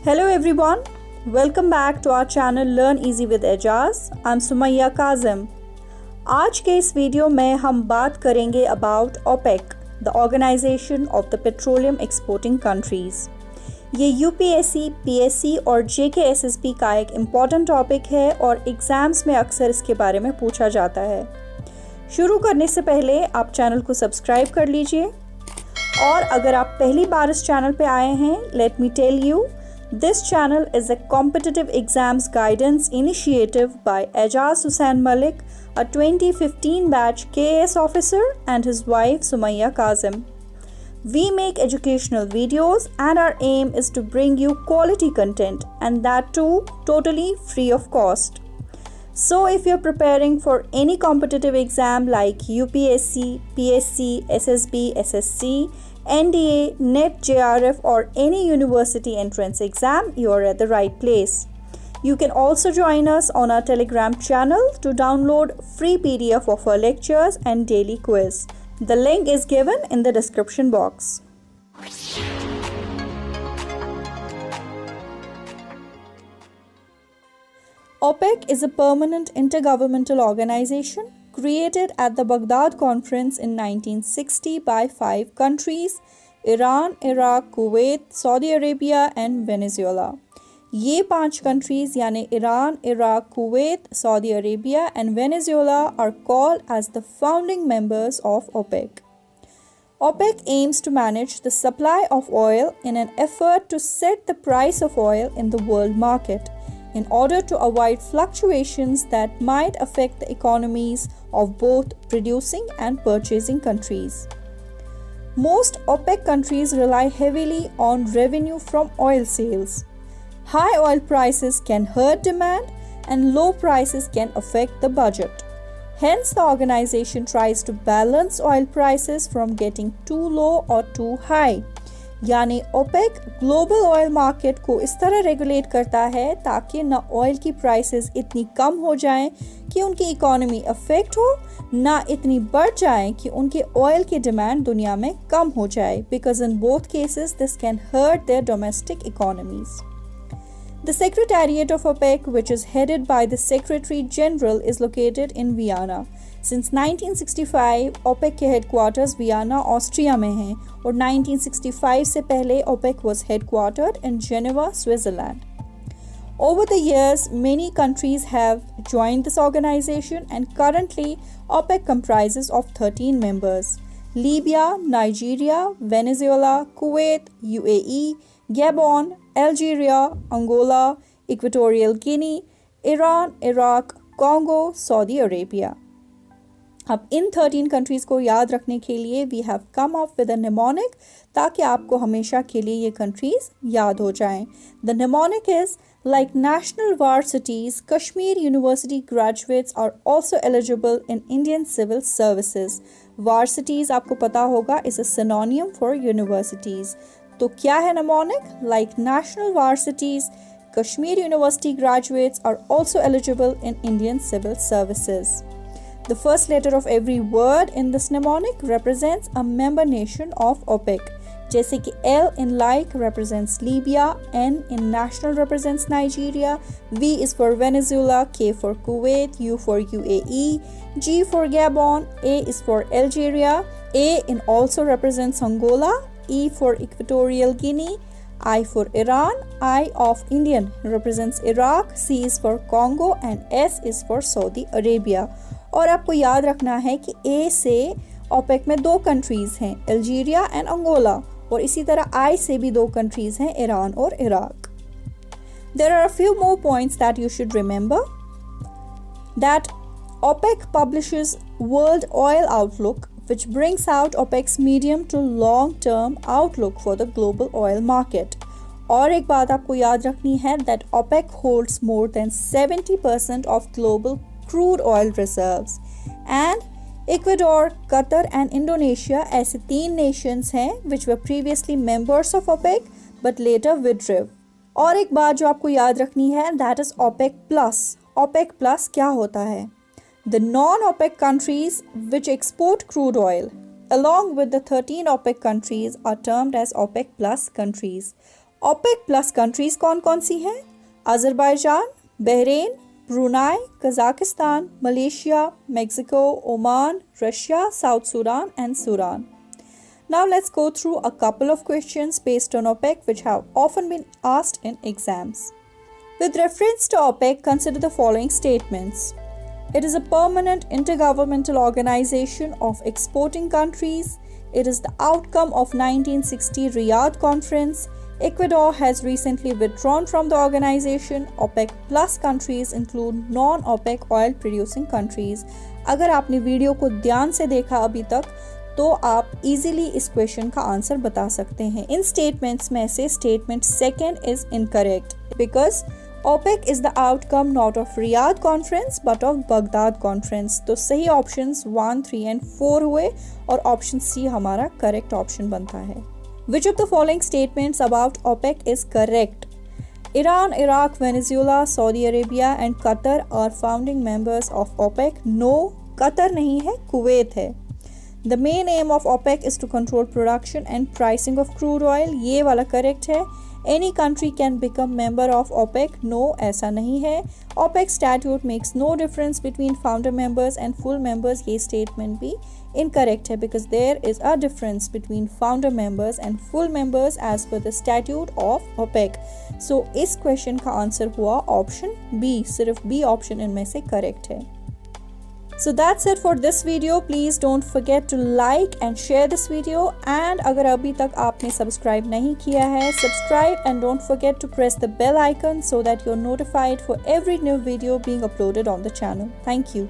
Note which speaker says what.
Speaker 1: Hello everyone, welcome back to our channel Learn Easy with Ejaz. I'm Sumayya Kazim. आज के इस video में हम बात करेंगे about OPEC, the Organization of the Petroleum Exporting Countries. ये यूपीएससी, पीएससी और जेकेएसएसबी का एक इम्पॉर्टेंट टॉपिक है और एग्ज़ाम्स में अक्सर इसके बारे में पूछा जाता है। शुरू करने से पहले आप चैनल को सब्सक्राइब कर लीजिए और अगर आप पहली बार इस चैनल पे आए हैं, let me tell you, this channel is a competitive exams guidance initiative by Ejaz Hussain Malik, a 2015 batch KAS officer, and his wife Sumayya Kazim. We make educational videos and our aim is to bring you quality content, and that too totally free of cost. So if you're preparing for any competitive exam like UPSC, PSC, SSB, SSC, NDA, NET, JRF or any university entrance exam, you are at the right place. You can also join us on our Telegram channel to download free PDF of our lectures and daily quiz. The link is given in the description box. OPEC is a permanent intergovernmental organization created at the Baghdad Conference in 1960 by 5 countries: Iran, Iraq, Kuwait, Saudi Arabia and Venezuela. ये 5 countries यानी Iran, Iraq, Kuwait, Saudi Arabia and Venezuela are called as the founding members of OPEC. OPEC aims to manage the supply of oil in an effort to set the price of oil in the world market in order to avoid fluctuations that might affect the economies of both producing and purchasing countries. Most OPEC countries rely heavily on revenue from oil sales. High oil prices can hurt demand and low prices can affect the budget. Hence, the organization tries to balance oil prices from getting too low or too high. यानी OPEC global oil market को इस तरह regulate करता है ताकि न oil की prices इतनी कम हो जाएं कि उनकी इकोनॉमी अफेक्ट हो, ना इतनी बढ़ जाएं कि उनके ऑयल की डिमांड दुनिया में कम हो जाए, because in both cases this can hurt their domestic economies. The Secretariat of OPEC, which is headed by the Secretary General, is located in Vienna. Since 1965, OPEC के headquarters वियना, ऑस्ट्रिया में हैं और 1965 से पहले OPEC was headquartered in Geneva, Switzerland. Over the years, many countries have joined this organization and currently OPEC comprises of 13 members: Libya, Nigeria, Venezuela, Kuwait, UAE, Gabon, Algeria, Angola, Equatorial Guinea, Iran, Iraq, Congo, Saudi Arabia. अब इन 13 countries को याद रखने के लिए we have come up with a mnemonic ताकि आपको हमेशा के लिए ये कंट्रीज़ याद हो जाएं. The mnemonic is like national varsities, Kashmir University graduates are also eligible in Indian civil services. Varsities आपको पता होगा is a synonym for universities. तो क्या है mnemonic? Like national varsities, Kashmir University graduates are also eligible in Indian civil services. The first letter of every word in this mnemonic represents a member nation of OPEC. जैसे कि L in like represents Libya, N in national represents Nigeria, V is for Venezuela, K for Kuwait, U for UAE, G for Gabon, A is for Algeria, A in also represents Angola, E for Equatorial Guinea, I for Iran, I of Indian represents Iraq, C is for Congo and S is for Saudi Arabia. और आपको याद रखना है कि A से OPEC में 2 countries हैं, Algeria and Angola, और इसी तरह I से भी 2 कंट्रीज़ हैं, ईरान और Iraq. There are a few more points that you should remember. That OPEC publishes World Oil Outlook, which brings out OPEC's medium to long-term outlook for the global oil market. और एक बात आपको याद रखनी है that OPEC holds more than 70% of global crude oil reserves. And Ecuador, Qatar and Indonesia ऐसे 3 nations हैं which were previously members of OPEC but later withdrew. और एक बात जो आपको याद रखनी है that is OPEC plus. OPEC plus क्या होता है? The non-OPEC countries which export crude oil along with the 13 OPEC countries are termed as OPEC plus countries. OPEC plus countries कौन कौन सी हैं? Azerbaijan, Bahrain, Brunei, Kazakhstan, Malaysia, Mexico, Oman, Russia, South Sudan and Sudan. Now let's go through a couple of questions based on OPEC which have often been asked in exams. With reference to OPEC, consider the following statements. It is a permanent intergovernmental organization of exporting countries. It is the outcome of 1960 Riyadh Conference. Ecuador has recently withdrawn from the organization. OPEC plus countries include non-OPEC oil producing countries. अगर आपने video को ध्यान से देखा अभी तक तो आप इजीली इस क्वेश्चन का आंसर बता सकते हैं. इन स्टेटमेंट्स में से statement second is incorrect because OPEC is the outcome not of Riyadh conference but of Baghdad conference. तो सही ऑप्शंस 1, 3 and 4 हुए और ऑप्शन सी हमारा करेक्ट ऑप्शन बनता है. Which of the following statements about OPEC is correct? Iran, Iraq, Venezuela, Saudi Arabia and Qatar are founding members of OPEC. No, Qatar नहीं है, Kuwait है. The main aim of OPEC is to control production and pricing of crude oil. ये वाला correct है. Any country can become member of OPEC. No, ऐसा नहीं है. OPEC statute makes no difference between founder members and full members. ये statement भी incorrect है because there is a difference between founder members and full members as per the statute of OPEC. So इस question का answer हुआ option B. सिर्फ B option इनमें से correct है. So that's it for this video. Please don't forget to like and share this video. And अगर अभी तक आपने subscribe नहीं किया है, subscribe and don't forget to press the bell icon so that you're notified for every new video being uploaded on the channel. Thank you.